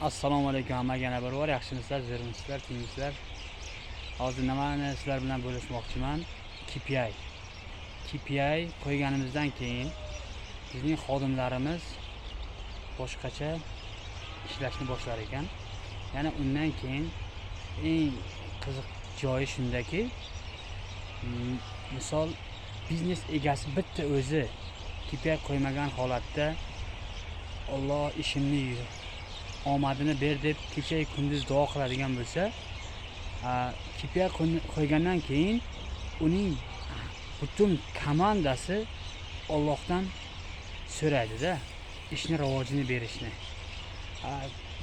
Assalomu alaykum hammaga, yana bir bor yaxshimisizlar, zo'rmisizlar, tengmisizlar. Hozir nimani sizlar bilan bo'lishmoqchiman. KPI qo'yganimizdan keyin bizning xodimlarimiz boshqacha ishlashni boshlar ekan. Yana undan keyin eng qiziq joyi shundaki, misol biznes egasi bitta o'zi KPI qo'ymagan holatda Alloh ishimni omadini ber deb kecha kunduz duo qiladigan bo'lsa, KPI qo'ygandan keyin uning butun komandasi Allohdan so'raydi-da, ishni rivojini berishni.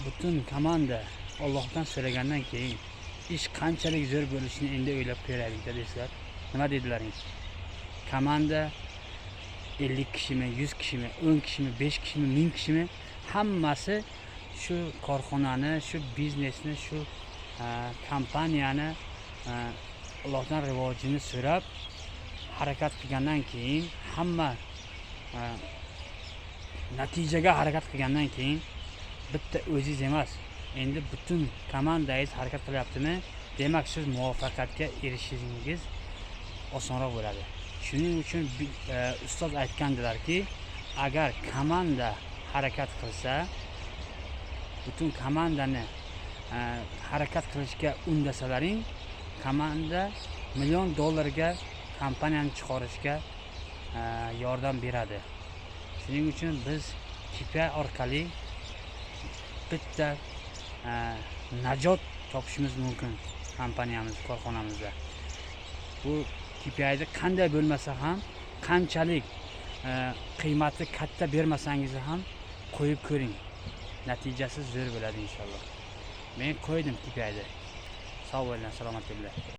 Butun komanda Allohdan so'ragandan keyin ish qanchalik zo'r bo'lishini endi o'ylab ko'raylik-da desizlar. Nima dedilaringiz? Komanda 50 kishimi, 100 kishimi, 10 kishimi, 5 kishimi, 1000 kishimi, hammasi shu korxonani, shu biznesni, shu kompaniyani Allohdan rivojini so'rab harakat qilgandan keyin, hamma natijaga harakat qilgandan keyin bitta o'zingiz emas, endi butun komandangiz harakat qilyaptimi, demak siz muvaffaqiyatga erishishingiz osonroq bo'ladi. Shuning uchun ustoz aytgandilarki, agar komanda harakat qilsa, butun komandani harakat qilishga undasalaring, komanda $1 million ga kompaniyani chiqarishga yordam beradi. Shuning uchun biz KPI orqali bitta najot topishimiz mumkin kompaniyamiz, korxonamizda. Bu KPI'da qanday bo'lmasa ham, qanchalik qiymati katta bermasangiz ham qo'yib ko'ring. Natijasi zo'r bo'ladi inshaalloh. Men qo'ydim KPI'da. Sog' bo'linglar, salomat bo'linglar.